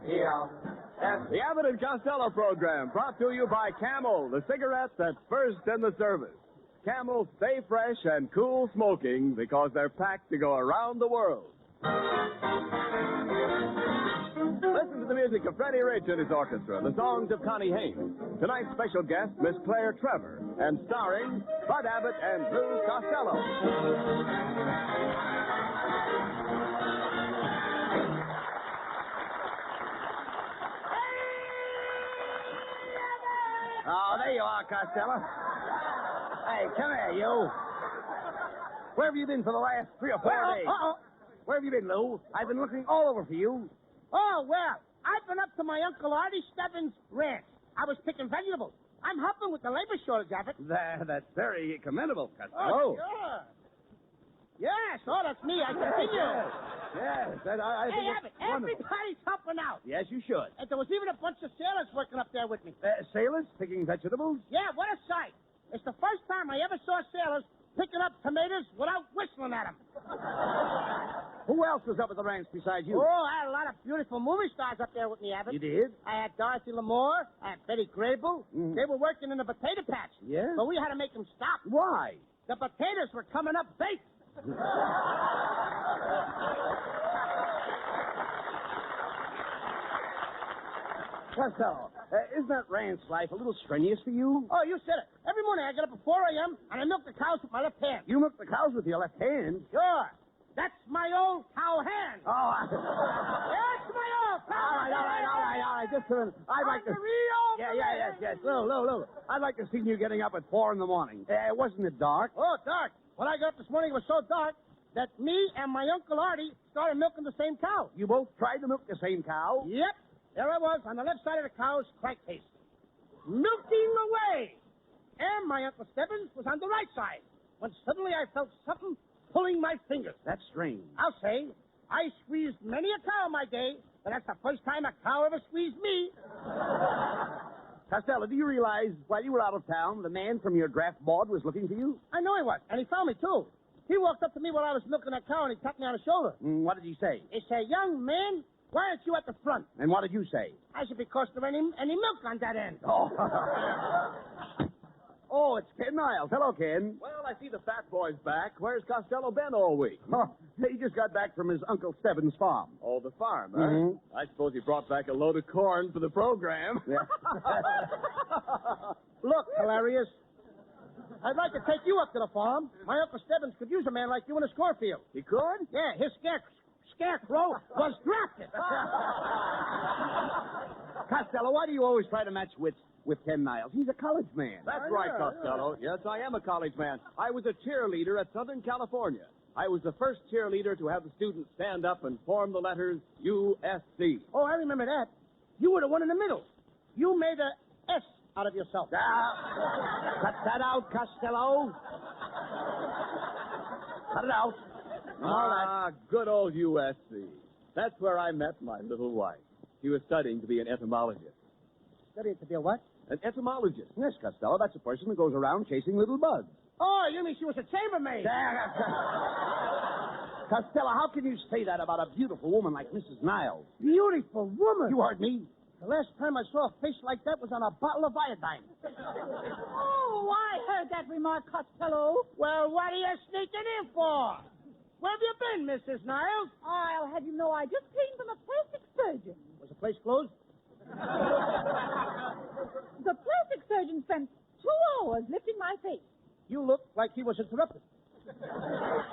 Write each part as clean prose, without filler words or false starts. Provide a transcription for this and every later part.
The Abbott and Costello program brought to you by Camel, the cigarette that's first in the service. Camel stay fresh and cool smoking because they're packed to go around the world. Listen to the music of Freddie Rich and his orchestra, the songs of Connie Haynes. Tonight's special guest, Miss Claire Trevor, and starring Bud Abbott and Lou Costello. Oh, there you are, Costello. Hey, come here, you. Where have you been for the last 3 or 4 days? Where have you been, Lou? I've been looking all over for you. Oh, well, I've been up to my Uncle Artie Stebbins' ranch. I was picking vegetables. I'm helping with the labor shortage, Abbott. That's very commendable, Oh, Costello. sure. Yes, that's me. I continue. Yes. Hey, Abbott, everybody's helping out. Yes, you should. And there was even a bunch of sailors working up there with me. Sailors picking vegetables? Yeah, what a sight. It's the first time I ever saw sailors picking up tomatoes without whistling at them. Who else was up at the ranch besides you? Oh, I had a lot of beautiful movie stars up there with me, Abbott. You did? I had Dorothy Lamour. I had Betty Grable. Mm. They were working in the potato patch. Yeah? But we had to make them stop. Why? The potatoes were coming up baked. Costello, isn't that ranch life a little strenuous for you? Oh, you said it. Every morning I get up at 4 a.m. and I milk the cows with my left hand. You milk the cows with your left hand? Sure. That's my old cow hand. Oh, That's my old cow hand. all right. Just a minute. I'd like to... Yes. Lou. I'd like to see you getting up at 4 in the morning. Wasn't it dark? Oh, dark. When I got up this morning, it was so dark that me and my Uncle Artie started milking the same cow. You both tried to milk the same cow? Yep. There I was on the left side of the cow's crack case, milking away. And my Uncle Stebbins was on the right side, when suddenly I felt something pulling my fingers. That's strange. I'll say, I squeezed many a cow in my day, but that's the first time a cow ever squeezed me. Costello, do you realize while you were out of town, the man from your draft board was looking for you? I know he was, and he found me, too. He walked up to me while I was milking that cow, and he tapped me on the shoulder. What did he say? He said, young man, why aren't you at the front? And what did you say? I said, because there ain't any milk on that end. Oh. Oh, it's Ken Niles. Hello, Ken. Well, I see the fat boy's back. Where's Costello been all week? Oh, he just got back from his Uncle Stebbins' farm. Oh, the farm, huh? Mhm. I suppose he brought back a load of corn for the program. Yeah. Look, hilarious. I'd like to take you up to the farm. My Uncle Stebbins could use a man like you in his cornfield. He could? Yeah, his scarecrow was drafted. Costello, why do you always try to match wits with Ken Niles? He's a college man. That's right, Costello. Yes, I am a college man. I was a cheerleader at Southern California. I was the first cheerleader to have the students stand up and form the letters USC. Oh, I remember that. You were the one in the middle. You made a S out of yourself. Cut that out, Costello. Cut it out. Good old USC. That's where I met my little wife. She was studying to be an entomologist. Studying to be a what? An entomologist? Yes, Costello, that's a person who goes around chasing little bugs. Oh, you mean she was a chambermaid? Costello, how can you say that about a beautiful woman like Mrs. Niles? Beautiful woman. You heard me. The last time I saw a face like that was on a bottle of iodine. Oh, I heard that remark, Costello. Well, what are you sneaking in for? Where have you been, Mrs. Niles? I'll have you know I just came from a plastic surgeon. Was the place closed? The plastic surgeon spent 2 hours lifting my face. You look like he was interrupted.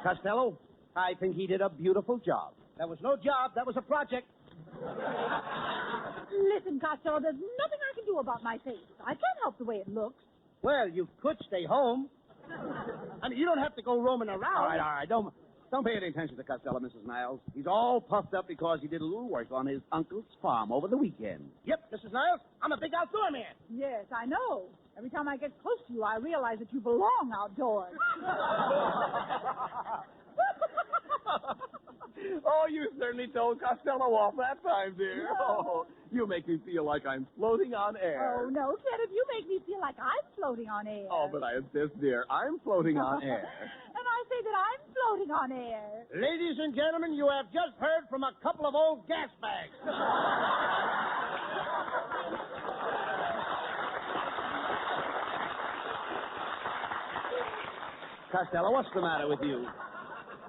Costello, I think he did a beautiful job. That was no job. That was a project. Listen, Costello, there's nothing I can do about my face. I can't help the way it looks. Well, you could stay home. I mean, you don't have to go roaming around. All right. Don't pay any attention to Costello, Mrs. Niles. He's all puffed up because he did a little work on his uncle's farm over the weekend. Yep, Mrs. Niles, I'm a big outdoor man. Yes, I know. Every time I get close to you, I realize that you belong outdoors. Oh, you certainly told Costello off that time, dear. No. Oh, you make me feel like I'm floating on air. Oh, no, Kenneth, you make me feel like I'm floating on air. Oh, but I insist, dear. I'm floating on air. And I say that I'm floating on air. Ladies and gentlemen, you have just heard from a couple of old gas bags. Costello, what's the matter with you?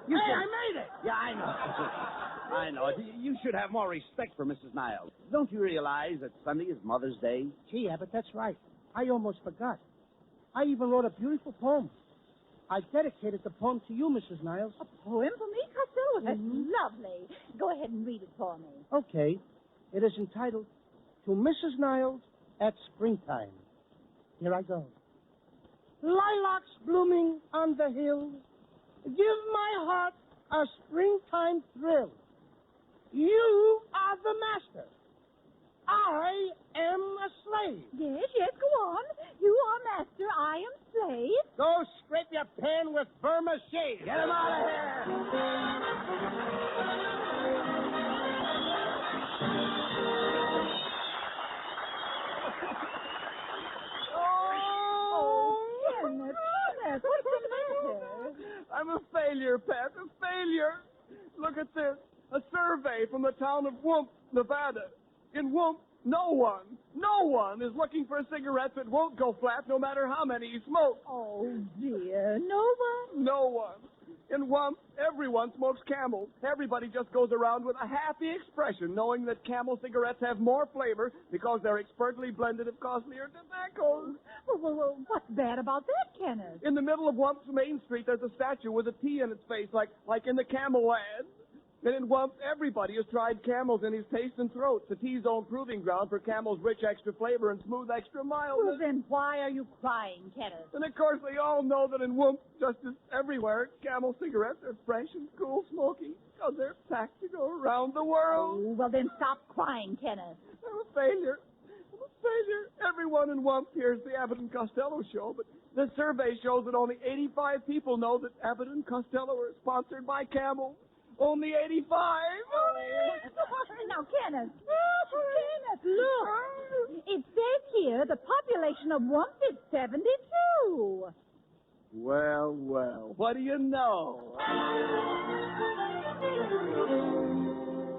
Hey, I made it! Yeah, I know. I know. You should have more respect for Mrs. Niles. Don't you realize that Sunday is Mother's Day? Gee, Abbott, that's right. I almost forgot. I even wrote a beautiful poem. I dedicated the poem to you, Mrs. Niles. A poem for me, Costello? That's lovely. Go ahead and read it for me. Okay. It is entitled, To Mrs. Niles at Springtime. Here I go. Lilacs blooming on the hill, give my heart a springtime thrill. You are the master. I am a slave. Yes, go on. You are master, I am slave. Go scrape your pen with Burma shave. Get him out of here! Kenneth, what's the matter? I'm a failure, Pat, a failure. Look at this. A survey from the town of Whoop, Nevada. In Whoop, no one is looking for a cigarette that won't go flat no matter how many you smoke. Oh, dear. No one? No one. In Whoop, everyone smokes Camel. Everybody just goes around with a happy expression, knowing that Camel cigarettes have more flavor because they're expertly blended of costlier tobaccos. Well, what's bad about that, Kenneth? In the middle of Wump's Main Street, there's a statue with a T in its face, like in the Camel ad. And in Wump, everybody has tried Camel's in his taste and throat. The T-zone proving ground for Camel's rich extra flavor and smooth extra Well, mildness. then why are you crying, Kenneth? And of course, they all know that in Wump, just as everywhere, Camel cigarettes are fresh and cool smoking because they're packed to go around the world. Oh, well, then stop crying, Kenneth. I'm a failure. Everyone in Wump hears the Abbott and Costello show, but the survey shows that only 85 people know that Abbott and Costello are sponsored by Camel. Only 85. Now, Kenneth, look. It says here the population of Wump is 72. Well, what do you know?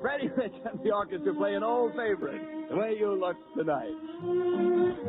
Freddie Rich and the orchestra play an old favorite, The Way You Look Tonight.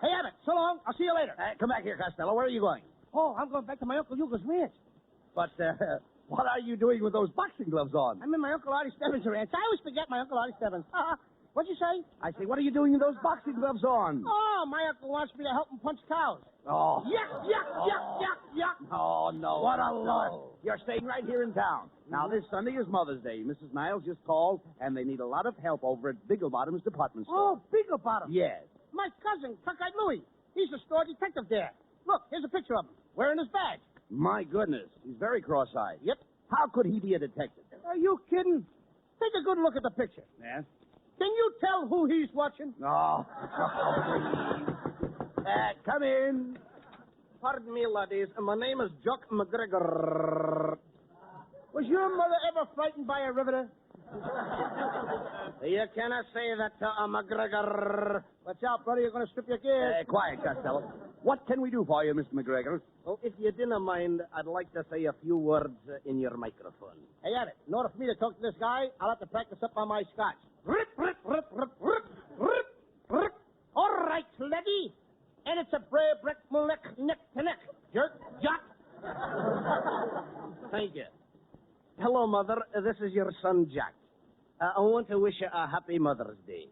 Hey, Abbott, so long. I'll see you later. Come back here, Costello. Where are you going? Oh, I'm going back to my Uncle Hugo's ranch. But What are you doing with those boxing gloves on? I'm in my Uncle Artie Stebbins' ranch. I always forget my Uncle Artie Stebbins. What'd you say? I say, what are you doing with those boxing gloves on? Oh, my uncle wants me to help him punch cows. Oh. Yuck, yuck, yuck, yuck, yuck. Oh, no. What a lark. You're staying right here in town. Now, this Sunday is Mother's Day. Mrs. Niles just called, and they need a lot of help over at Bigglebottom's department store. Oh, Bigglebottom. Yes. My cousin, Cockeyed Louie. He's a store detective there. Look, here's a picture of him, wearing his badge. My goodness. He's very cross-eyed. Yep. How could he be a detective? Are you kidding? Take a good look at the picture. Yes? Can you tell who he's watching? Oh, please. Come in. Pardon me, laddies. My name is Jock McGregor. Was your mother ever frightened by a riveter? You cannot say that to a McGregor. Watch out, brother. You're going to strip your gears. Quiet, Costello. What can we do for you, Mr. McGregor? Well, if you didn't mind, I'd like to say a few words in your microphone. Hey, Abbott, in order for me to talk to this guy, I'll have to practice up on my Scotch. Rip, rip, rip, rip, rip, rip, rip. All right, lady. And it's a bray brick neck to neck. Jerk, jock. Thank you. Hello, Mother. This is your son, Jack. I want to wish you a happy Mother's Day.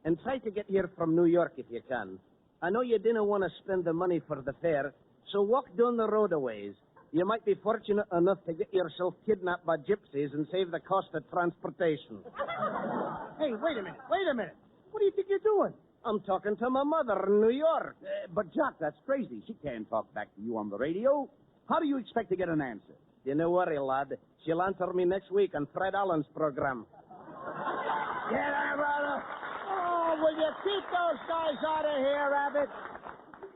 And try to get here from New York if you can. I know you didn't want to spend the money for the fare, so walk down the road a ways. You might be fortunate enough to get yourself kidnapped by gypsies and save the cost of transportation. Hey, wait a minute. What do you think you're doing? I'm talking to my mother in New York. But, Jock, that's crazy. She can't talk back to you on the radio. How do you expect to get an answer? Don't worry, lad. She'll answer me next week on Fred Allen's program. Get out, brother. Oh, will you keep those guys out of here, Abbott?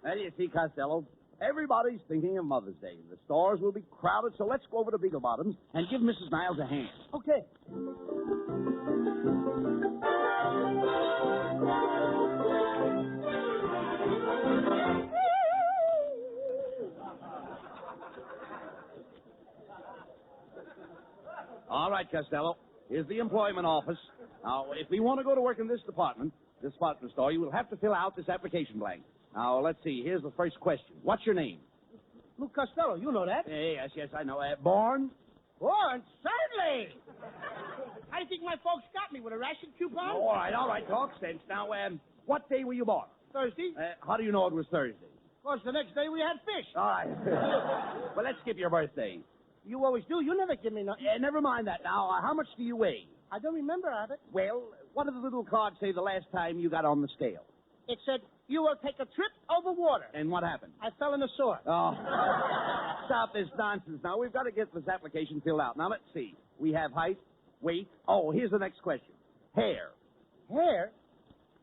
Well, you see, Costello, everybody's thinking of Mother's Day. The stores will be crowded, so let's go over to Bigglebottom's and give Mrs. Niles a hand. Okay. All right, Costello. Here's the employment office. Now, if we want to go to work in this department store, you will have to fill out this application blank. Now, let's see. Here's the first question. What's your name? Luke Costello, you know that. Yes, I know. Born? Born? Certainly. How do you think my folks got me, with a ration coupon? All right. Talk sense. Now, what day were you born? Thursday. How do you know it was Thursday? Of course, the next day we had fish. All right. Well, let's skip your birthday. You always do. You never give me nothing. Never mind that. Now, how much do you weigh? I don't remember, Abbott. Well, what did the little card say the last time you got on the scale? It said, you will take a trip over water. And what happened? I fell in the sewer. Oh, stop this nonsense now. We've got to get this application filled out. Now, let's see. We have height, weight. Oh, here's the next question. Hair. Hair?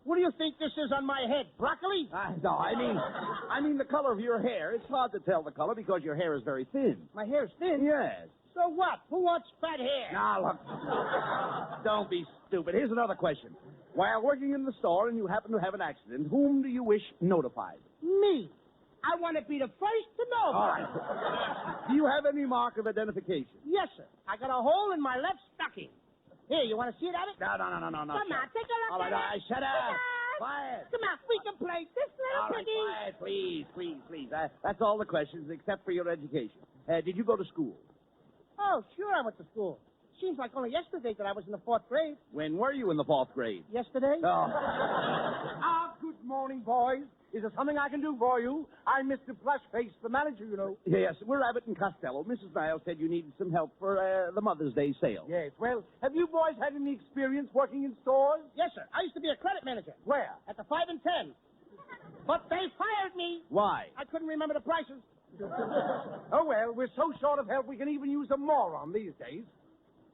What do you think this is on my head? Broccoli? No, I mean the color of your hair. It's hard to tell the color because your hair is very thin. My hair's thin? Yes. So what? Who wants fat hair? Now, look. Don't be stupid. Here's another question. While working in the store and you happen to have an accident, whom do you wish notified? Me. I want to be the first to know. All right. Do you have any mark of identification? Yes, sir. I got a hole in my left stocking. Here, you want to see it, Abbott? No. Come on, take a look All right, at it. shut up. Quiet. Come on, we can play this little All right, piggy. quiet, please. That's all the questions except for your education. Did you go to school? Oh, sure I went to school. Seems like only yesterday that I was in the 4th grade. When were you in the 4th grade? Yesterday? Oh. Good morning, boys. Is there something I can do for you? I'm Mr. Plushface, the manager, you know. Yes, we're Abbott and Costello. Mrs. Niles said you needed some help for the Mother's Day sale. Yes, well, have you boys had any experience working in stores? Yes, sir. I used to be a credit manager. Where? At the 5 and 10. But they fired me. Why? I couldn't remember the prices. Oh, well, we're so short of help we can even use a moron these days.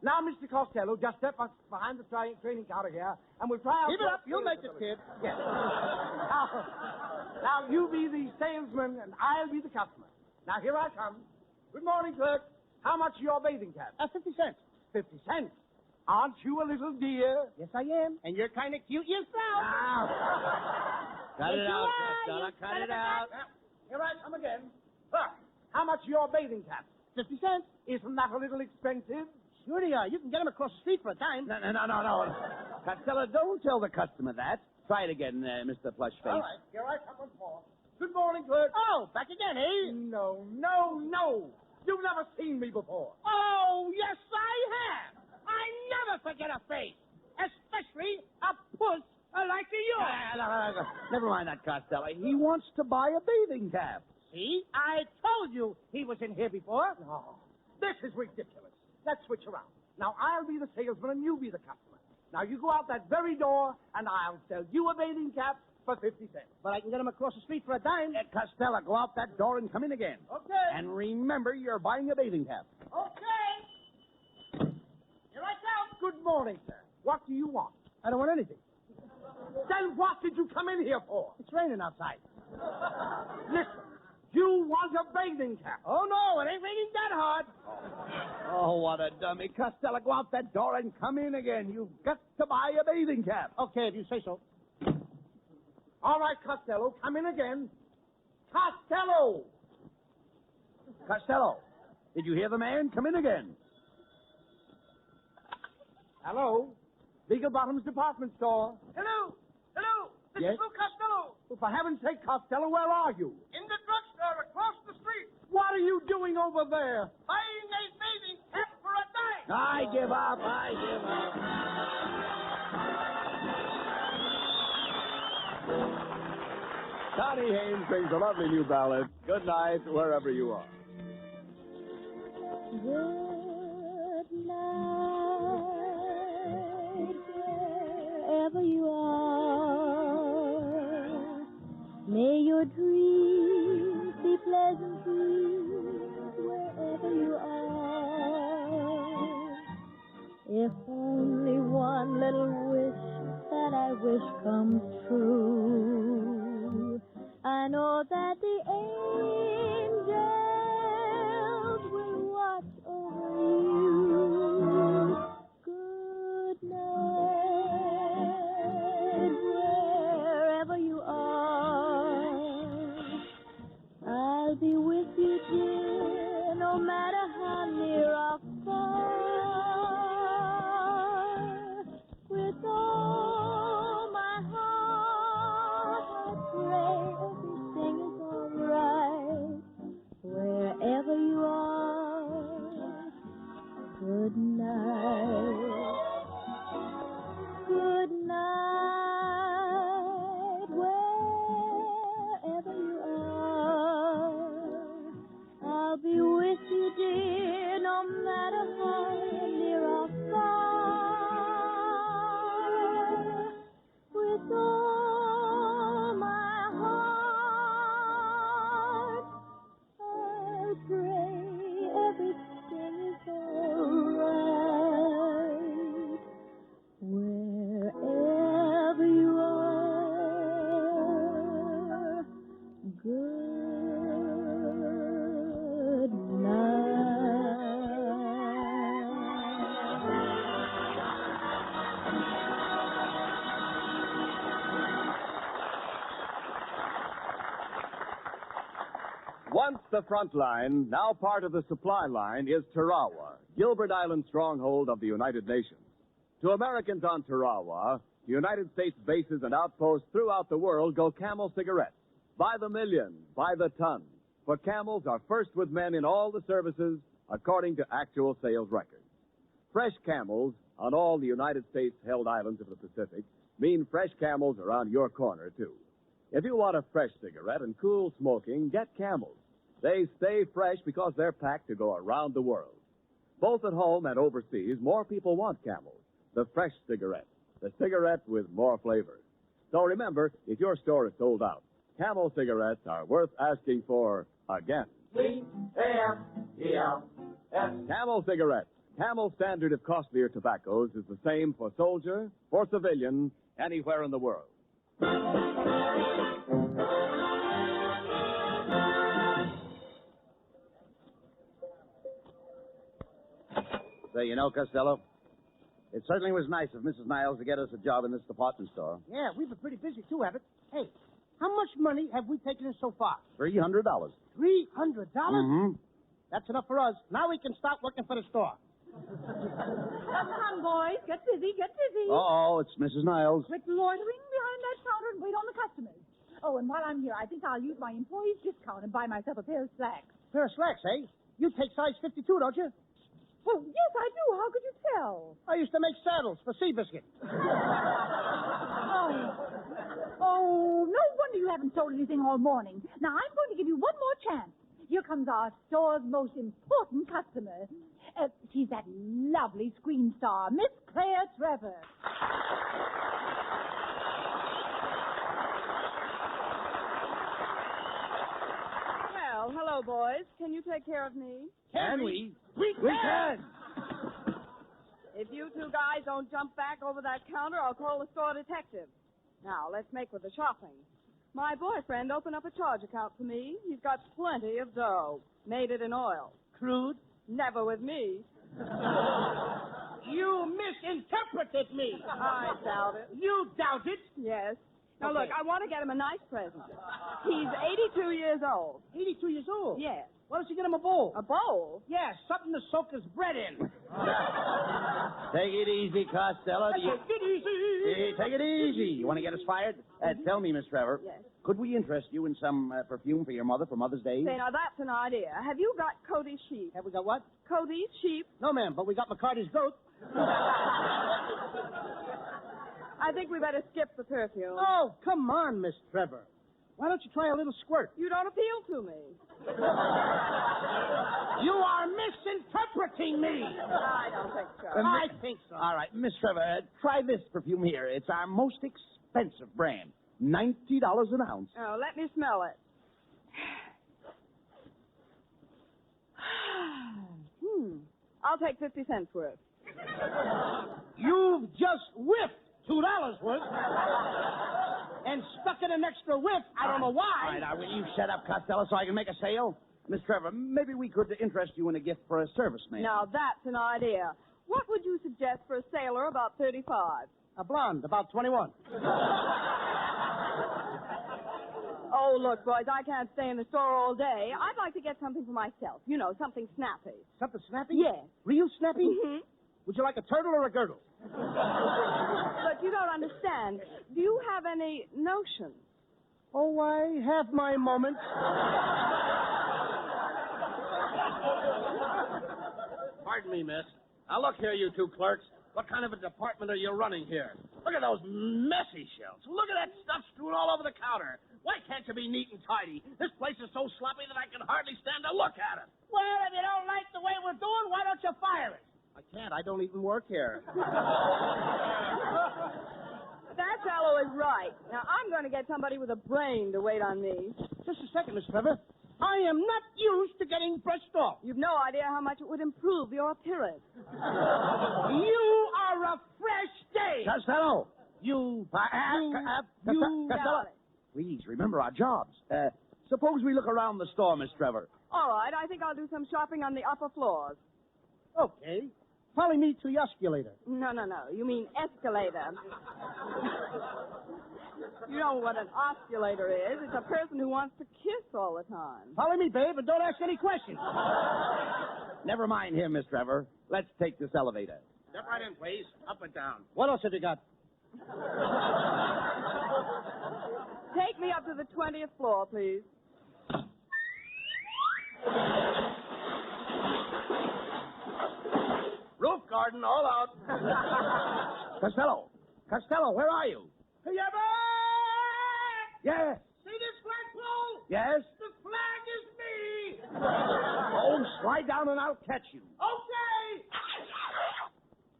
Now, Mr. Costello, just step up behind the training counter here, and we'll try out... Keep it up. You'll make it, kid. Yes. Now, you be the salesman, and I'll be the customer. Now, here I come. Good morning, clerk. How much are your bathing caps? 50 cents. 50 cents? Aren't you a little dear? Yes, I am. And you're kind of cute yourself. Cut it out, Costello. Cut it out. Here I come again. Look, how much are your bathing caps? 50 cents. Isn't that a little expensive? Sure they are. You can get them across the street for a dime. No. Costello, don't tell the customer that. Try it again, Mr. Plushface. All right, here I come once more. Good morning, clerk. Oh, back again, eh? No. You've never seen me before. Oh, yes, I have. I never forget a face, especially a puss like you. Never mind that, Costello. He wants to buy a bathing cap. See, I told you he was in here before. No, this is ridiculous. Let's switch around. Now, I'll be the salesman and you be the customer. Now, you go out that very door, and I'll sell you a bathing cap for 50 cents. But I can get him across the street for a dime. Costello, go out that door and come in again. Okay. And remember, you're buying a bathing cap. Okay. Here I come. Good morning, sir. What do you want? I don't want anything. Then what did you come in here for? It's raining outside. Listen, you want a bathing cap. Oh, no, it ain't raining that hard. Oh, what a dummy. Costello, go out that door and come in again. You've got to buy a bathing cap. Okay, if you say so. All right, Costello, come in again. Costello! Costello, did you hear the man? Come in again. Hello? Beagle Bottom's department store. Hello. Hello. This Yes? is Lou Costello. Well, for heaven's sake, Costello, where are you? In the drugstore across the street. What are you doing over there? Buying a bathing cap for a dime. I give up. I give up. Connie Haynes sings a lovely new ballad, Good Night, wherever you are. Good night, wherever you are. May your dreams be pleasant dreams wherever you are. If only one little wish that I wish comes true, I know that the angels will watch over you. Good night, wherever you are. I'll be with you, dear, no matter how near or far. With all my heart, I pray everything is all right. Wherever you are, good night. Good night, wherever you are. I'll be with you, dear, no matter how near or far. With all my heart, I pray everything is all right. Wherever you are, good night. Once the front line, now part of the supply line, is Tarawa, Gilbert Island stronghold of the United Nations. To Americans on Tarawa, United States bases and outposts throughout the world go Camel cigarettes. By the million, by the ton. For Camels are first with men in all the services, according to actual sales records. Fresh Camels on all the United States-held islands of the Pacific mean fresh Camels around your corner, too. If you want a fresh cigarette and cool smoking, get Camels. They stay fresh because they're packed to go around the world. Both at home and overseas, more people want Camels, the fresh cigarette, the cigarette with more flavor. So remember, if your store is sold out, Camel cigarettes are worth asking for again. C-A-M-E-L-S. Camel cigarettes. Camel's standard of costlier tobaccos is the same for soldier, for civilian, anywhere in the world. Say, you know, Costello, it certainly was nice of Mrs. Niles to get us a job in this department store. Yeah, we've been pretty busy, too, Abbott. Hey, how much money have we taken in so far? $300. $300? Mm-hmm. That's enough for us. Now we can start working for the store. Come on, boys. Get busy, get busy. Uh-oh, it's Mrs. Niles. Quit loitering behind that counter and wait on the customers. Oh, and while I'm here, I think I'll use my employee's discount and buy myself a pair of slacks. Pair of slacks, eh? You take size 52, don't you? Well, yes, I do. How could you tell? I used to make saddles for Seabiscuit. Oh, no wonder you haven't sold anything all morning. Now, I'm going to give you one more chance. Here comes our store's most important customer. She's that lovely screen star, Miss Claire Trevor. Well, hello, boys. Can you take care of me? Can we? We can! If you two guys don't jump back over that counter, I'll call the store detective. Now, let's make with the shopping. My boyfriend opened up a charge account for me. He's got plenty of dough. Made it in oil. Crude? Never with me. You misinterpreted me. I doubt it. You doubt it? Yes. Now, Okay. look, I want to get him a nice present. He's 82 years old. 82 years old? Yes. Why don't you get him a bowl? A bowl? Yeah, something to soak his bread in. Take it easy, Costello. Take it easy. Hey, take it easy. You want to get us fired? Tell me, Miss Trevor. Yes. Could we interest you in some perfume for your mother for Mother's Day? Say, now that's an idea. Have you got Cody's sheep? Have we got what? Cody's sheep? No, ma'am, but we got McCarty's goat. I think we better skip the perfume. Oh, come on, Miss Trevor. Why don't you try a little squirt? You don't appeal to me. You are misinterpreting me. I don't think so. I think so. All right, Miss Trevor, try this perfume here. It's our most expensive brand. $90 an ounce. Oh, let me smell it. I'll take 50 cents worth. You've just whiffed $2 worth and stuck in an extra whiff. I don't know why. All right, will you shut up, Costello, so I can make a sale? Miss Trevor, maybe we could interest you in a gift for a serviceman. Now, that's an idea. What would you suggest for a sailor about 35? A blonde, about 21. Oh, look, boys, I can't stay in the store all day. I'd like to get something for myself. You know, something snappy. Something snappy? Yes. Real snappy? Mm-hmm. Would you like a turtle or a girdle? But you don't understand. Do you have any notions? Oh, I have my moments. Pardon me, miss. Now, look here, you two clerks. What kind of a department are you running here? Look at those messy shelves. Look at that stuff strewn all over the counter. Why can't you be neat and tidy? This place is so sloppy that I can hardly stand to look at it. Well, if you don't like the way we're doing, why don't you fire us? I can't. I don't even work here. That fellow is right. Now, I'm going to get somebody with a brain to wait on me. Just a second, Miss Trevor. I am not used to getting brushed off. You've no idea how much it would improve your appearance. You are a fresh day. Costello! You Costello! Please, remember our jobs. Suppose we look around the store, Miss Trevor. All right, I think I'll do some shopping on the upper floors. Okay. Follow me to the escalator. No. You mean escalator. You know what an osculator is. It's a person who wants to kiss all the time. Follow me, babe, and don't ask any questions. Never mind him, Miss Trevor. Let's take this elevator. Step right in, please. Up and down. What else have you got? Take me up to the 20th floor, please. Roof garden, all out. Costello! Costello, where are you? Yes. See this flagpole? Yes? The flag is me. Oh, slide down and I'll catch you. Okay.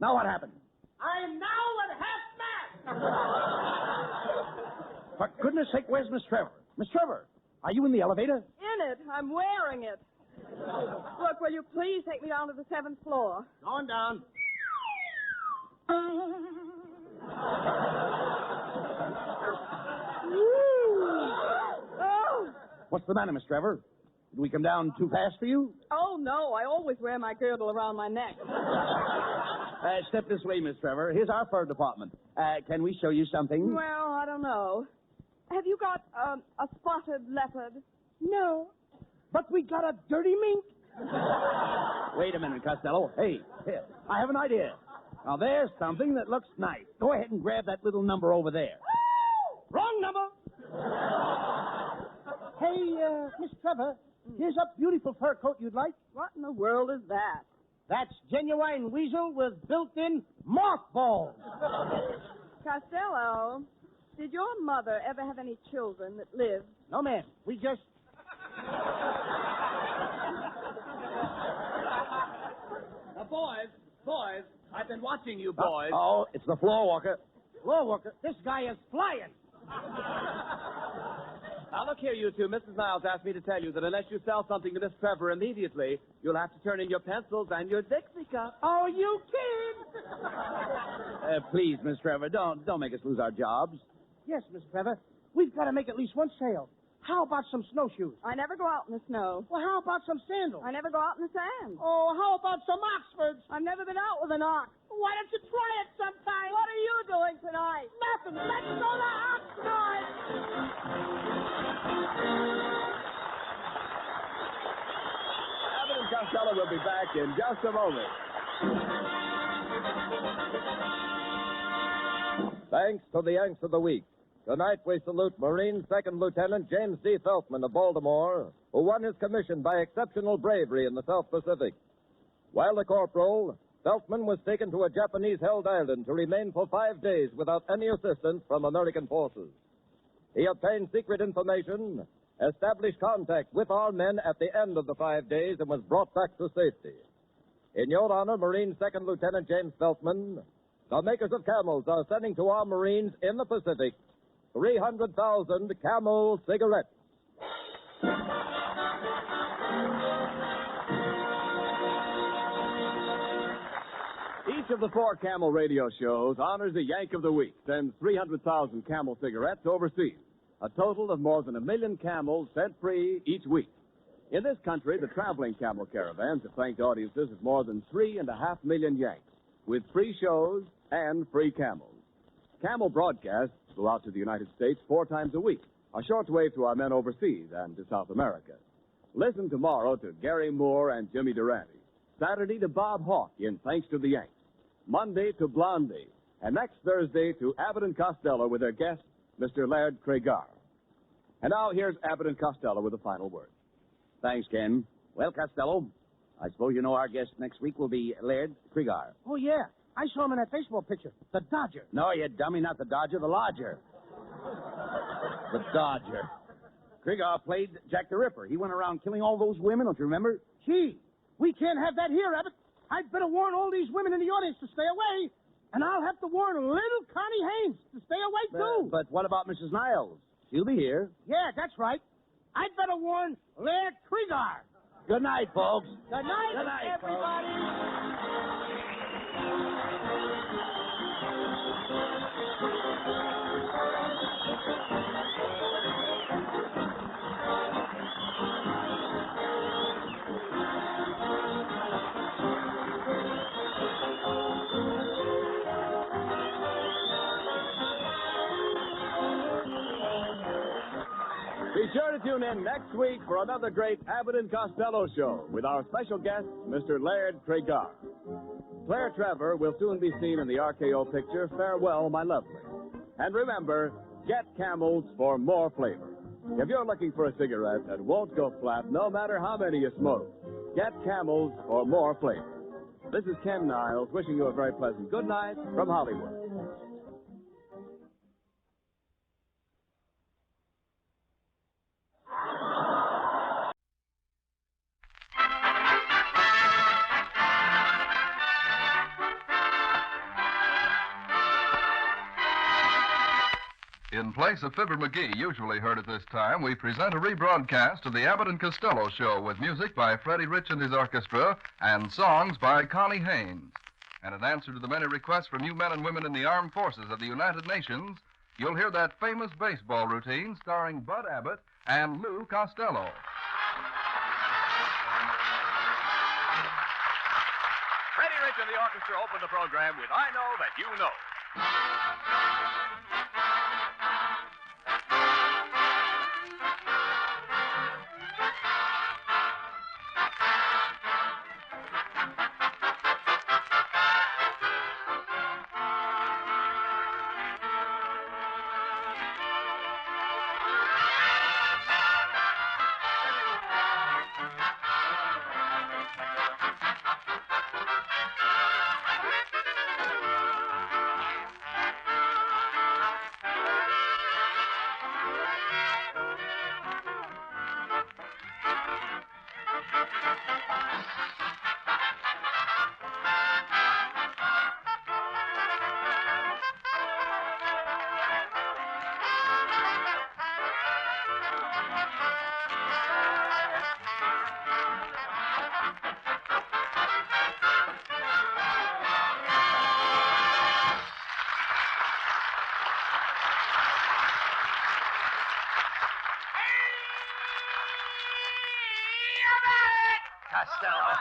Now what happened? I am now at half mast. For goodness sake, where's Miss Trevor? Miss Trevor, are you in the elevator? In it. I'm wearing it. Look, will you please take me down to the 7th floor? Going down. Oh! What's the matter, Miss Trevor? Did we come down too fast for you? Oh, no. I always wear my girdle around my neck. Step this way, Miss Trevor. Here's our fur department. Can we show you something? Well, I don't know. Have you got a spotted leopard? No. But we got a dirty mink. Wait a minute, Costello. Hey, here, I have an idea. Now, there's something that looks nice. Go ahead and grab that little number over there. Wrong number. Hey, Miss Trevor, Here's a beautiful fur coat you'd like. What in the world is that? That's genuine weasel with built-in mothballs. Costello, did your mother ever have any children that lived? No, ma'am. We just... Now, boys, I've been watching you boys. Oh, it's the floor walker. Floor worker, this guy is flying. Now, look here, you two. Mrs. Niles asked me to tell you that unless you sell something to Miss Trevor immediately, you'll have to turn in your pencils and your Dixie cup. Oh, you kid! Please, Miss Trevor, don't make us lose our jobs. Yes, Miss Trevor. We've got to make at least one sale. How about some snowshoes? I never go out in the snow. Well, how about some sandals? I never go out in the sand. Oh, how about some Oxfords? I've never been out with an ox. Why don't you try it sometime? What are you doing tonight? Nothing. Let's go to Oxford. Abbott and Costello will be back in just a moment. Thanks to the Yanks of the Week. Tonight we salute Marine Second Lieutenant James D. Feltman of Baltimore, who won his commission by exceptional bravery in the South Pacific. While a corporal, Feltman was taken to a Japanese-held island to remain for 5 days without any assistance from American forces. He obtained secret information, established contact with our men at the end of the 5 days, and was brought back to safety. In your honor, Marine Second Lieutenant James Feltman, the makers of Camels are sending to our Marines in the Pacific 300,000 Camel cigarettes. Each of the 4 Camel radio shows honors a Yank of the Week, sends 300,000 Camel cigarettes overseas. A total of more than 1 million Camels sent free each week. In this country, the traveling Camel caravans have thanked audiences of more than 3.5 million Yanks, with free shows and free Camels. Camel broadcasts go out to the United States 4 times a week, a shortwave to our men overseas and to South America. Listen tomorrow to Gary Moore and Jimmy Durante. Saturday to Bob Hawke in Thanks to the Yanks. Monday to Blondie. And next Thursday to Abbott and Costello with their guest, Mr. Laird Cregar. And now here's Abbott and Costello with the final word. Thanks, Ken. Well, Costello, I suppose you know our guest next week will be Laird Cregar. Oh, yeah. I saw him in that baseball picture. The Dodger. No, you dummy, not the Dodger, the Lodger. The Dodger. Cregar played Jack the Ripper. He went around killing all those women, don't you remember? Gee, we can't have that here, Abbott. I'd better warn all these women in the audience to stay away. And I'll have to warn little Connie Haynes to stay away, too. But what about Mrs. Niles? She'll be here. Yeah, that's right. I'd better warn Laird Cregar. Good night, folks. Good night, Good night, everybody. Be sure to tune in next week for another great Abbott and Costello show with our special guest, Mr. Laird Cregar. Claire Trevor will soon be seen in the RKO picture, Farewell, My Lovely. And remember, get Camels for more flavor. If you're looking for a cigarette that won't go flat no matter how many you smoke, get Camels for more flavor. This is Ken Niles wishing you a very pleasant good night from Hollywood. In place of Fibber McGee, usually heard at this time, we present a rebroadcast of the Abbott and Costello Show with music by Freddie Rich and his orchestra and songs by Connie Haynes. And in answer to the many requests from you men and women in the armed forces of the United Nations, you'll hear that famous baseball routine starring Bud Abbott and Lou Costello. Freddie Rich and the orchestra open the program with I Know That You Know. Costello,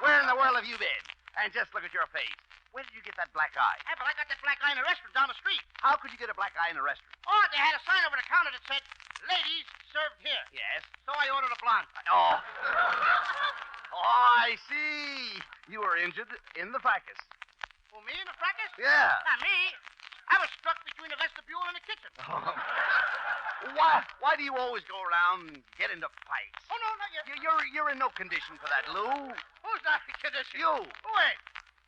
where in the world have you been? And just look at your face. Where did you get that black eye? Abbott, I got that black eye in a restaurant down the street. How could you get a black eye in a restaurant? Oh, they had a sign over the counter that said, ladies served here. Yes. So I ordered a blonde. Oh. Oh, I see. You were injured in the fracas. Who, me in the fracas? Yeah. Not me. I was struck between the vestibule and the kitchen. Oh. Why do you always go around and get into fights? Oh, no, not yet. You're in no condition for that, Lou. Who's not in condition? You. Who ain't?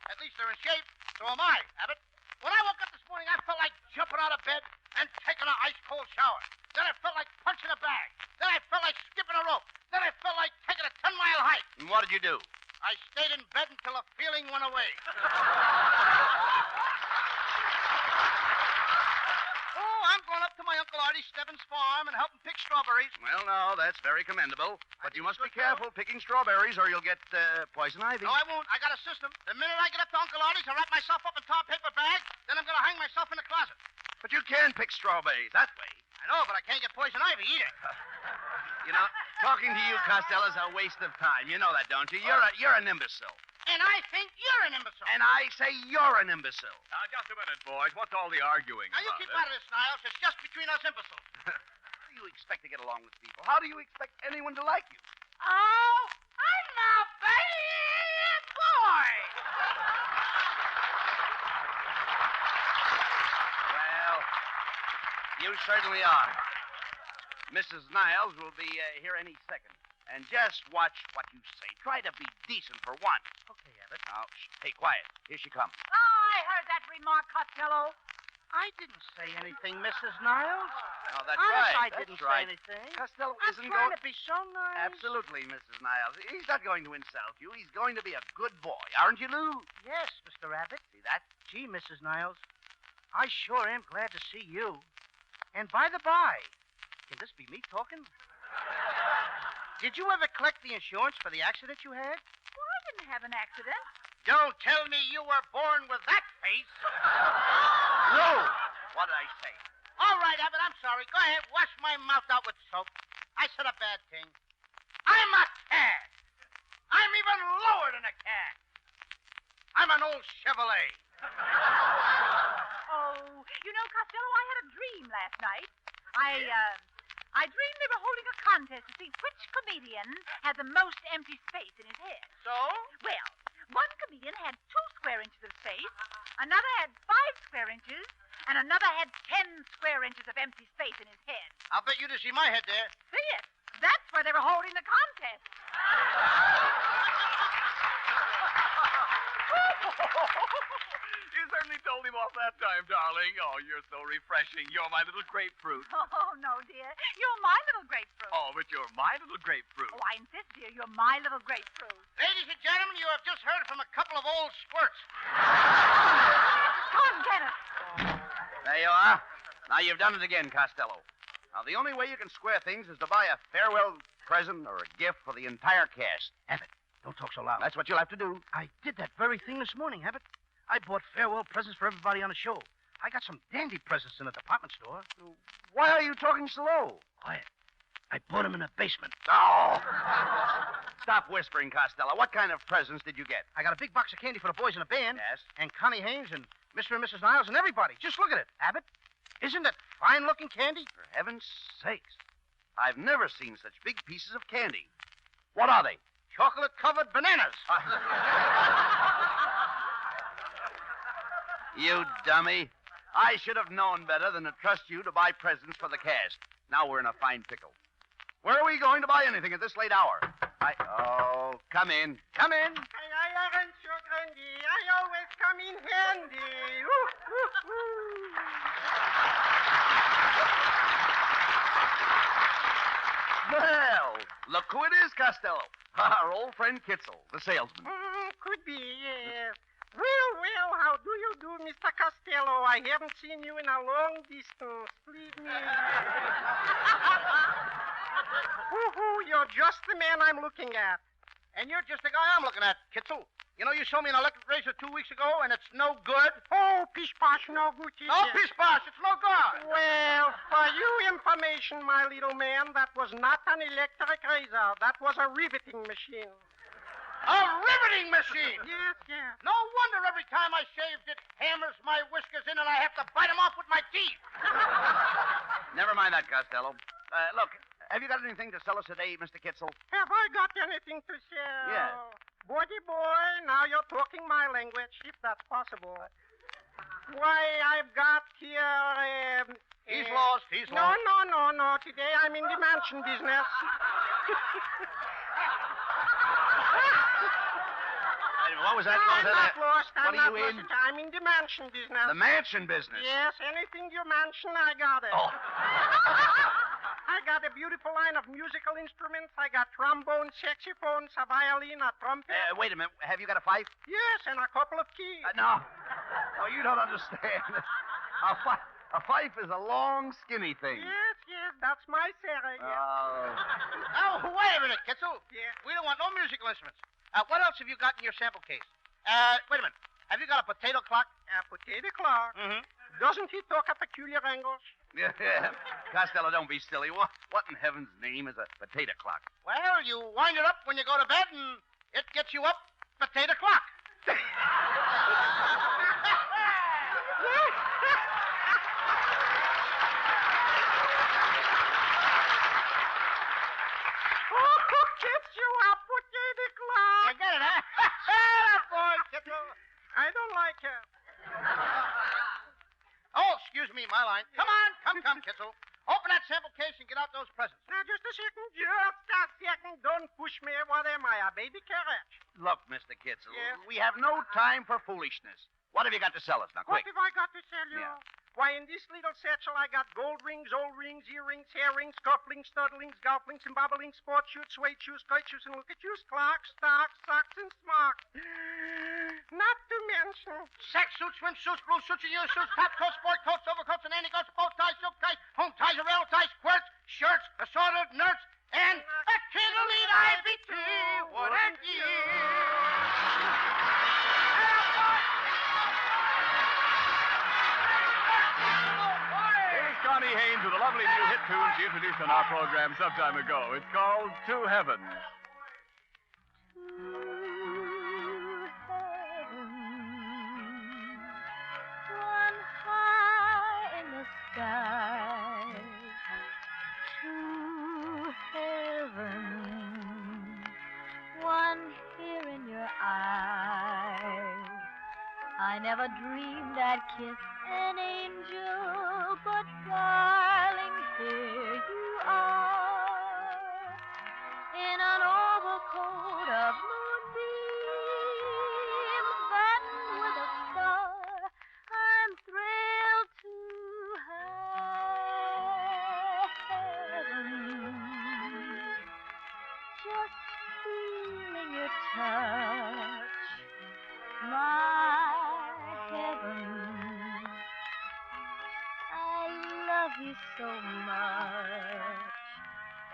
At least they're in shape. So am I, Abbott. When I woke up this morning, I felt like jumping out of bed and taking an ice-cold shower. Then I felt like punching a bag. Then I felt like skipping a rope. Then I felt like taking a 10-mile hike. And what did you do? I stayed in bed until the feeling went away. Oh, I'm going up to my Uncle Artie Stebbins' farm and help him pick strawberries. Well, no, that's very commendable. But you must be careful picking strawberries or you'll get poison ivy. No, I won't. I got a system. The minute I get up to Uncle Artie's, I wrap myself up in tar paper bag, then I'm going to hang myself in the closet. But you can pick strawberries that way. I know, but I can't get poison ivy either. You know, talking to you, Costello, is a waste of time. You know that, don't you? You're an imbecile. And I think you're an imbecile. And I say you're an imbecile. Now, just a minute, boys. What's all the arguing Now, you about keep it? out of this, Niles. It's just between us imbeciles. How do you expect to get along with people? How do you expect anyone to like you? Oh, I'm a bad boy. Well, you certainly are. Mrs. Niles will be here any second. And just watch what you say. Try to be decent for once. Okay, Abbott. Now, hey, quiet. Here she comes. Oh, I heard that remark, Costello. I didn't say anything, Mrs. Niles. Oh, that's Honest, right. I That's didn't right. say anything. Costello I'm isn't trying going to be so nice. Absolutely, Mrs. Niles. He's not going to insult you. He's going to be a good boy. Aren't you, Lou? Yes, Mr. Abbott. See that? Gee, Mrs. Niles, I sure am glad to see you. And by the by, can this be me talking? Did you ever collect the insurance for the accident you had? Well, I didn't have an accident. Don't tell me you were born with that face. Lou! What did I say? All right, Abbott, I'm sorry. Go ahead, wash my mouth out with soap. I said a bad thing. I'm a cad. I'm even lower than a cad. I'm an old Chevrolet. Oh, you know, Costello, I had a dream last night. I dreamed they were holding a contest to see which comedian had the most empty space in his head. So? Well, one comedian had 2 square inches of space, another had 5 square inches, and another had 10 square inches of empty space in his head. I'll bet you to see my head there. See it? That's where they were holding the contest. You certainly told him off that time, darling. Oh, you're so refreshing. You're my little grapefruit. Oh, no, dear. You're my little grapefruit. Oh, but you're my little grapefruit. Oh, I insist, dear. You're my little grapefruit. Ladies and gentlemen, you have just heard from a couple of old squirts. Come, Kenneth. There you are. Now you've done it again, Costello. Now, the only way you can square things is to buy a farewell present or a gift for the entire cast. Abbott, don't talk so loud. That's what you'll have to do. I did that very thing this morning, Abbott. I bought farewell presents for everybody on the show. I got some dandy presents in the department store. Why are you talking so low? Quiet. I bought them in the basement. Oh! Stop whispering, Costello. What kind of presents did you get? I got a big box of candy for the boys in the band. Yes? And Connie Haynes and Mr. and Mrs. Niles and everybody. Just look at it, Abbott. Isn't that fine-looking candy? For heaven's sakes. I've never seen such big pieces of candy. What are they? Chocolate-covered bananas. You dummy. I should have known better than to trust you to buy presents for the cast. Now we're in a fine pickle. Where are we going to buy anything at this late hour? Oh, come in. Come in. I always come in handy. Well, look who it is, Costello. Our old friend Kitzel, the salesman. Could be, yes. Well, how do you do, Mr. Costello? I haven't seen you in a long distance. Believe me. You're just the man I'm looking at. And you're just the guy I'm looking at, Kitzel. You know, you sold me an electric razor 2 weeks ago, and it's no good. Oh, pish-posh, no good. No, pish-posh, it's no good. Well, for your information, my little man, that was not an electric razor. That was a riveting machine. A riveting machine? Yes. No wonder every time I shaved it hammers my whiskers in and I have to bite them off with my teeth. Never mind that, Costello. Look, have you got anything to sell us today, Mr. Kitzel? Have I got anything to sell? Yes. Boy, now you're talking my language, if that's possible. Why, I've got here... He's lost. No. Today I'm in the mansion business. What was that? I'm not lost. What are you in? I'm in the mansion business. The mansion business? Yes, anything you mention, I got it. Oh. I got a beautiful line of musical instruments. I got trombone, saxophone, a violin, a trumpet. Wait a minute. Have you got a fife? Yes, and a couple of keys. No. No, you don't understand. A fife is a long, skinny thing. Yes, that's my Sarah. Oh, wait a minute, Kitzel. Yeah. We don't want no musical instruments. What else have you got in your sample case? Wait a minute. Have you got a potato clock? A potato clock? Mm-hmm. Doesn't he talk at peculiar angles? Yeah. Costello, don't be silly. What in heaven's name is a potato clock? Well, you wind it up when you go to bed, and it gets you up potato clock. Gets you up potato clock. You get it, huh? That boy, Kitzel. I don't like it. Oh, excuse me, my line. Come on, come, Kitzel. Open that sample case and get out those presents. Now, just a second. Don't push me. What am I, a baby carriage? Look, Mr. Kitzel, Yes? we have no time for foolishness. What have you got to sell us now, What quick? have I got to tell you? Yeah. Why, in this little satchel, I got gold rings, old rings, earrings, hair rings, cufflinks, studlings, golflinks, and bobblinks, sports shoes, suede shoes, skirt shoes, and look at shoes, clocks, stocks, socks, and smocks. Not to mention... Sack suits, swim suits, blue suits, and your suits, top coats, sport coats, overcoats, and anti-coats, bow ties, silk ties, home ties, rail ties, squirts, shirts, assorted nerds, and a kiddly IBT. What a Here's Connie Haynes with a lovely new hit tune she introduced on our program some time ago. It's called To Heaven. One high in the sky, to heaven, one here in your eyes. I never dreamed I'd kiss an angel, but darling, here you are, in an overcoat of moonbeams, satin with a star. I'm thrilled to have heaven, just feeling your touch, my heaven. I love you so much,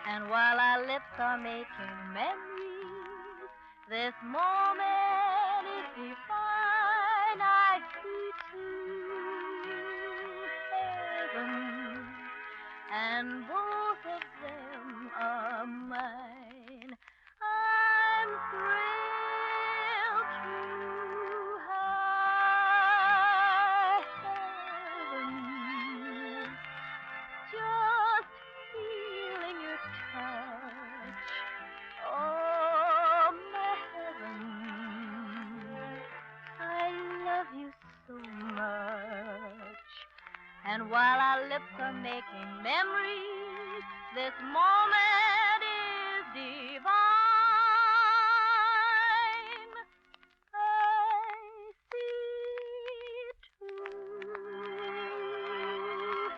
and while our lips are making memories, this moment is divine. I see to heaven, and both of them are mine. I'm thrilled to have heaven, just feeling your touch. Oh, my heaven, I love you so much. And while our lips are making memories, this moment is divine. I see to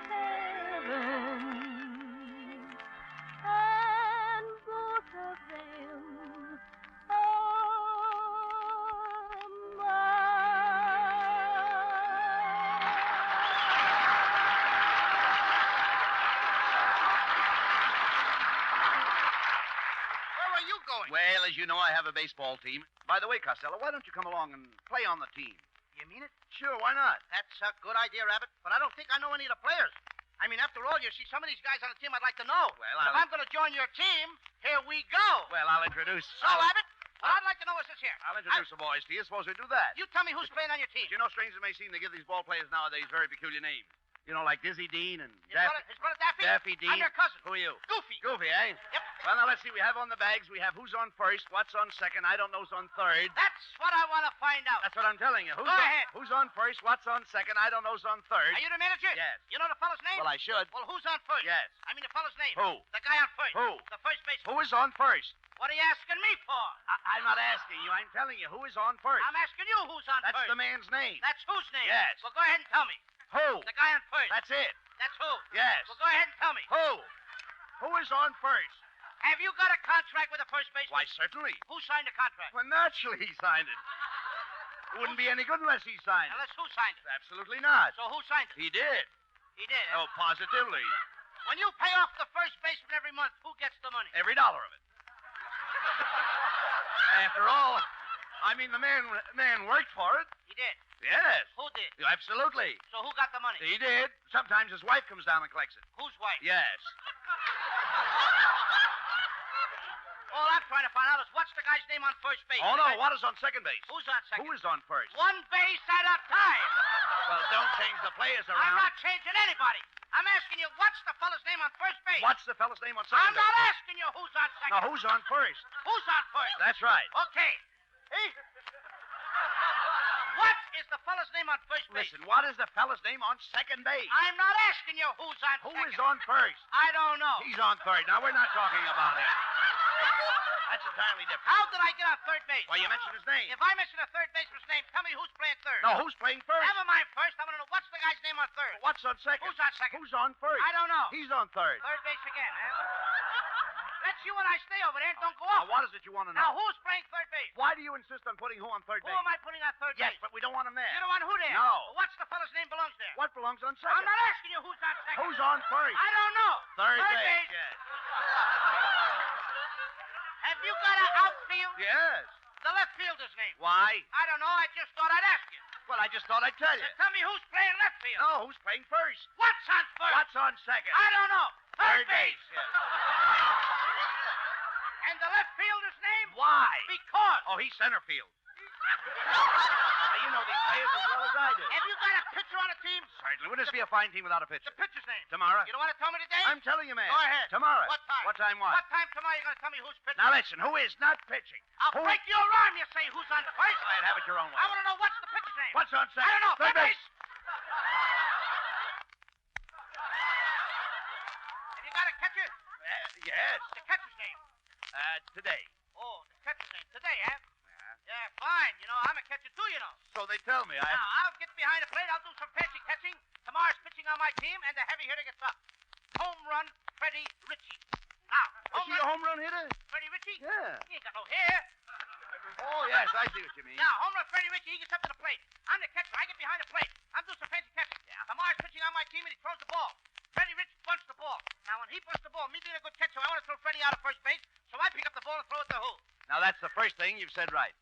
heaven, and both of them going? Well, as you know, I have a baseball team. By the way, Costello, why don't you come along and play on the team? You mean it? Sure, why not? That's a good idea, Abbott. But I don't think I know any of the players. I mean, after all, you see, some of these guys on the team I'd like to know. Well, If I'm going to join your team, here we go. Well, I'll introduce... So, Abbott, what I'd like to know is this here. I'll introduce the boys to you. Suppose we do that. You tell me who's playing on your team. You know, strange as it may seem, they give these ball players nowadays very peculiar names. You know, like Dizzy Dean and His brother Daffy? Daffy Dean. I'm your cousin. Who are you? Goofy. Goofy, eh? Yep. Well, now, let's see. We have on the bags, we have who's on first, what's on second, I don't know who's on third. That's what I want to find out. That's what I'm telling you. Go ahead. Who's on first, what's on second, I don't know who's on third. Are you the manager? Yes. You know the fellow's name? Well, I should. Well, who's on first? Yes. I mean the fellow's name. Who? The guy on first. Who? The first baseman. Who is on first? What are you asking me for? I'm not asking you. I'm telling you. Who is on first? I'm asking you who's on That's first. the man's name. That's whose name? Yes. Well, go ahead and tell me. Who? The guy on first. That's it. That's who? Yes. Well, go ahead and tell me. Who? Who is on first? Have you got a contract with the first baseman? Why, certainly. Who signed the contract? Well, naturally he signed it. It wouldn't be any good unless he signed it. Unless who signed it? Absolutely not. So who signed it? He did. He did. Oh, positively. When you pay off the first baseman every month, who gets the money? Every dollar of it. After all, I mean, the man worked for it. He did. Yes. Who did? Absolutely. So who got the money? He did. Sometimes his wife comes down and collects it. Whose wife? Yes. All I'm trying to find out is what's the guy's name on first base? Oh, no. What is on second base? Who's on second? Who is on first? One base at a time. Well, don't change the players around. I'm not changing anybody. I'm asking you, what's the fellow's name on first base? What's the fellow's name on second I'm base? not asking you who's on second. Now, who's on first? Who's on first? That's right. Okay. Hey. What is the fellow's name on first base? Listen, what is the fellow's name on second base? I'm not asking you who's on Who second. is on first? I don't know. He's on third. Now, we're not talking about him. That's entirely different. How did I get on third base? Well, you mentioned his name. If I mention a third baseman's name, tell me who's playing third. No, who's playing first? Never mind first. I want to know what's the guy's name on third. What's on second? Who's on second? Who's on first? I don't know. He's on third. Third base again, eh? Let's you and I stay over there and don't go Now, off. what is it you want to know? Now, who's playing third base? Why do you insist on putting who on third Who base? am I putting on third Yes, base? but we don't want him there. You don't want who there? No. Well, what's the fellow's name belongs there? What belongs on second? I'm not asking you who's on second. Who's on first? I don't know. Third base. base. Yes. Have you got an outfield? Yes. The left fielder's name. Why? I don't know. I just thought I'd ask you. Well, I just thought I'd tell you. Tell me who's playing left field. No, who's playing first? What's on first? What's on second? I don't know. Third base. Yes. And the left fielder's name? Why? Because. Oh, he's center field. Now, you know these players as well as I do. Have you got a pitcher on the team? Certainly. Wouldn't this be a fine team without a pitcher? The pitcher's name. Tomorrow. You don't want to tell me today? I'm telling you, man. Go ahead. Tomorrow. What time? What time what? What time tomorrow you're going to tell me who's pitching? Now, listen. Who is not pitching? I'll Who... break your arm, you say, who's on first? All right, have it your own way. I want to know what's the pitcher's name. What's on second? I don't know. Third base. Have you got a catcher? Yes. The catcher's name. Today. Oh, the catcher's name. Today, eh? Yeah, fine. You know, I'm a catcher too, you know. So they tell me. Now, I'll get behind the plate. I'll do some fancy catching. Tomorrow's pitching on my team, and the heavy hitter gets up. Home run, Freddie Ritchie. Now, Is he a home run hitter? Freddie Ritchie? Yeah. He ain't got no hair. Oh, yes, I see what you mean. Now, home run, Freddie Ritchie, he gets up to the plate. I'm the catcher. I get behind the plate. I'm doing some fancy catching. Yeah. Tomorrow's pitching on my team, and he throws the ball. Freddie Ritchie bunts the ball. Now, when he bunts the ball, me being a good catcher, I want to throw Freddie out of first base, so I pick up the ball and throw it to who? Now, that's the first thing you've said right.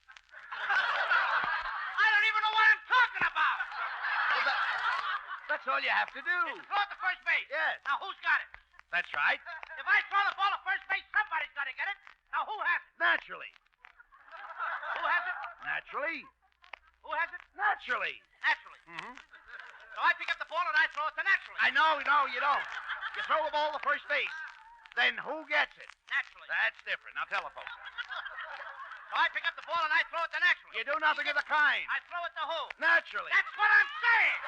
I don't even know what I'm talking about. Well, that's all you have to do. It's to throw it to first base. Yes. Now, who's got it? That's right. If I throw the ball to first base, somebody's got to get it. Now, who has it? Naturally. Who has it? Naturally. Who has it? Naturally. Naturally. Mm-hmm. So I pick up the ball and I throw it to naturally. I know, no, you don't. You throw the ball to first base. Then who gets it? Naturally. That's different. Now tell the folks. So I pick up the ball and I throw it to naturally. You do nothing of the kind. I throw it to who? Naturally. That's what I'm saying.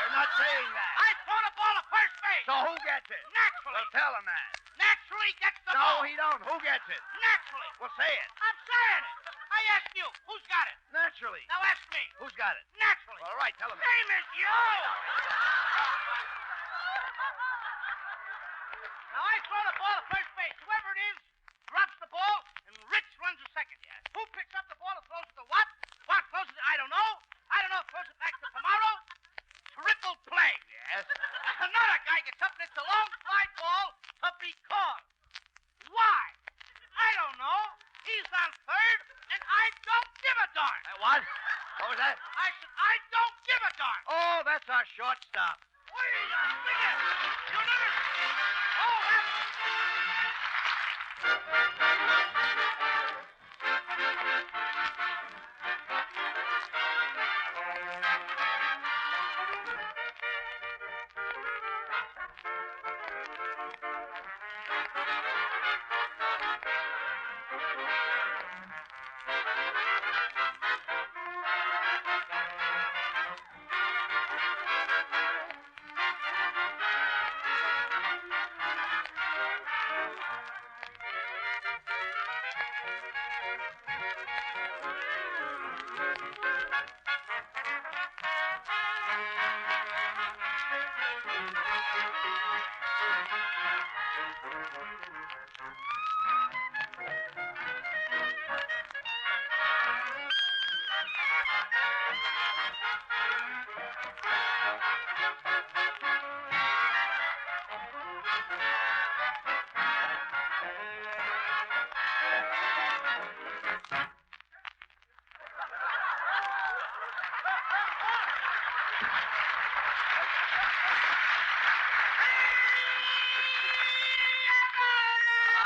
You're not saying that. I throw the ball to first base. So who gets it? Naturally. Well, tell him that. Naturally gets the No, ball. he don't. Who gets it? Naturally. Well, say it. I'm saying it. I asked you. Who's got it? Naturally. Now ask me. Who's got it? Naturally. All right, tell him. Same as you. Now I throw the ball to first base. Whoever it is drops the ball, and Rich runs to second. Yes. Who picks up the ball and throws it to what? What throws it? I don't know. I don't know. Throws it back to tomorrow. Triple play. Yes. Another guy gets up and it's a long fly ball to be caught. Why? I don't know. What? What was that? I said, I don't give a darn. Oh, that's our shortstop. Wait a minute. You never... Oh, that's...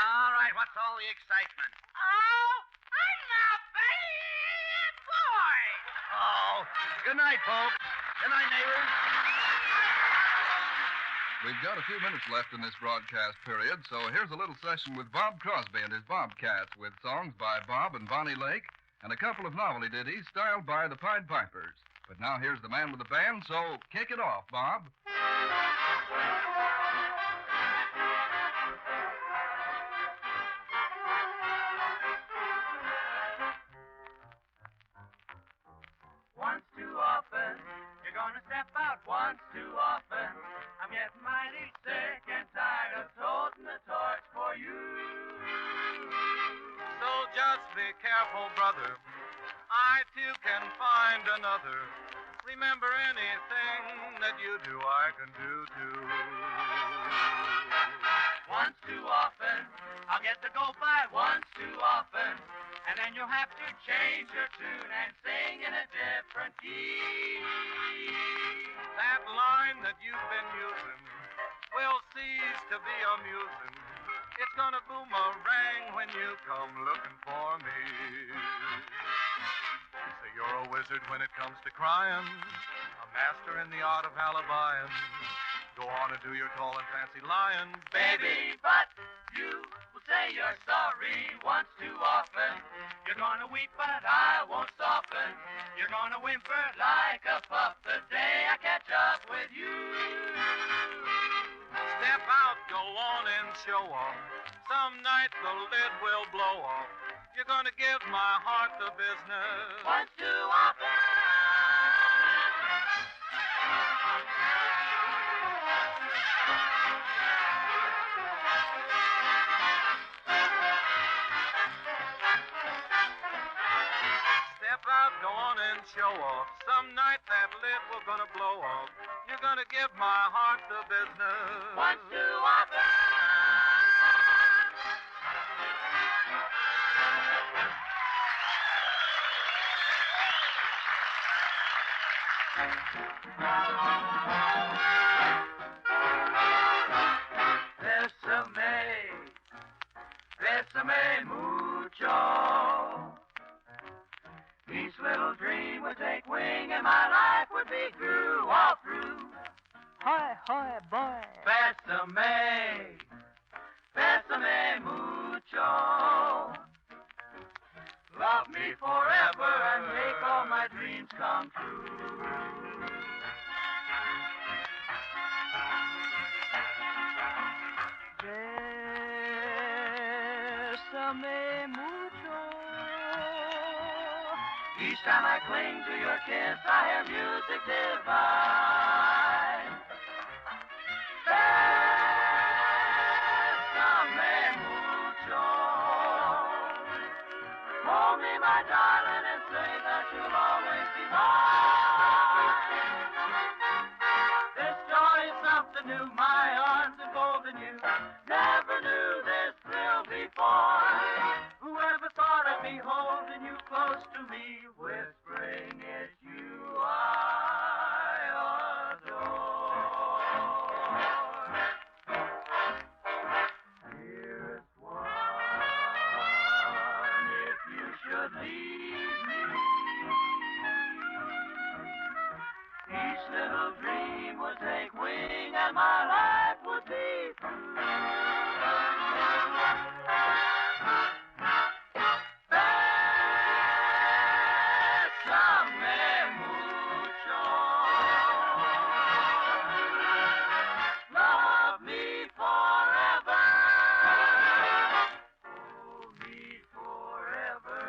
All right, what's all the excitement? Oh, I'm a bad boy. Oh, good night, folks. Good night, neighbors. We've got a few minutes left in this broadcast period, so here's a little session with Bob Crosby and his Bobcats with songs by Bob and Bonnie Lake and a couple of novelty ditties styled by the Pied Pipers. But now here's the man with the band, so kick it off, Bob. Once too often, you're gonna step out once too often. I'm getting mighty sick and tired of toting the torch for you. So just be careful, brother. I too can find another. Remember, anything that you do, I can do too. Once too often, I'll get to go by once too often. And then you'll have to change your tune and sing in a different key. That line that you've been using will cease to be amusing. It's gonna boomerang when you come looking for me. You say you're a wizard when it comes to crying, a master in the art of alibying. Go on and do your tall and fancy lying, Baby, but you will say you're sorry once too often. You're gonna weep, but I won't soften. You're gonna whimper like a pup the day I catch up with you. Step out, go on and show off. Some night the lid will blow off. You're gonna give my heart the business once too often. Step out, go on and show off. Some night that lid will gonna blow off. You're gonna give my heart the business once too often. Bésame mucho. Each little dream would take wing and my life would be through, all through. Hi, hi, boy. Bésame mucho. Love me forever and make all my dreams come true. Bésame mucho. Each time I cling to your kiss, I hear music divine. Bésame mucho. Hold me, my darling, and say that you'll always be mine. This joy is something new, my arms enfolding you. Never knew this thrill before. Whoever thought I'd be holding you close to me, whispering should leave me. Each little dream would take wing and my life would be Bésame mucho. Love me forever. Hold me forever.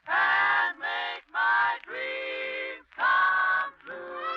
And make my dreams come true.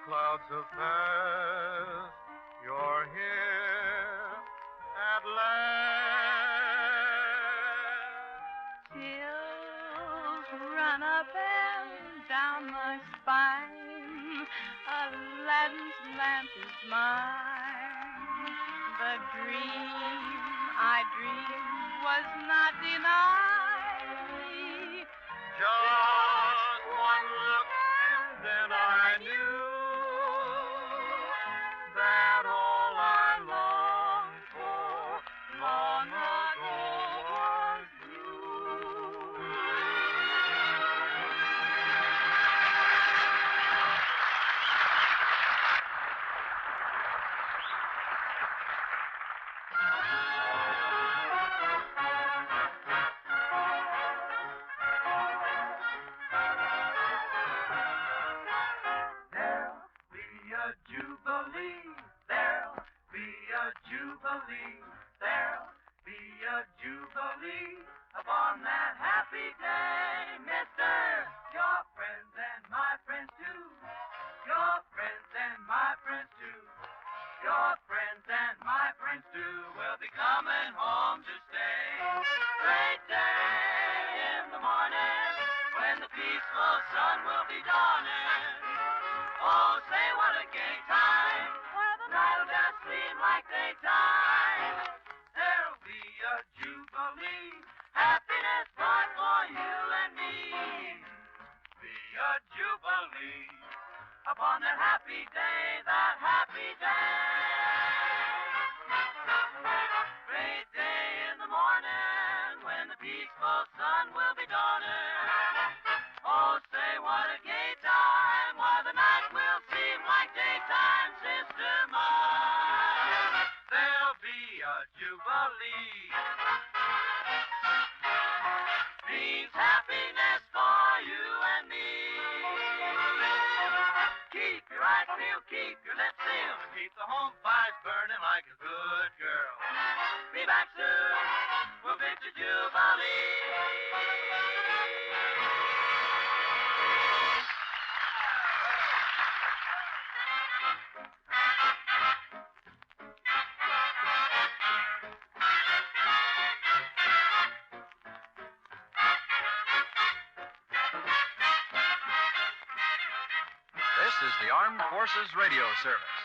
clouds have passed. You're here at last. Chills run up and down my spine. Aladdin's lamp is mine. The dream I dreamed was not denied me. Just peaceful sun will be dawning. Oh, say what a gay time, where the night will just seem like daytime. There'll be a jubilee, happiness brought for you and me. Be a jubilee upon that happy day, that happy day. Great day in the morning when the peaceful sun will be dawning. Oh, say what a gay time, while the night will seem like daytime, sister mine. There'll be a jubilee. Means happiness for you and me. Keep your eyes peeled, keep your lips sealed, and keep the home fires burning like a good girl. Be back soon, we'll bid you jubilee. This is the Armed Forces Radio Service.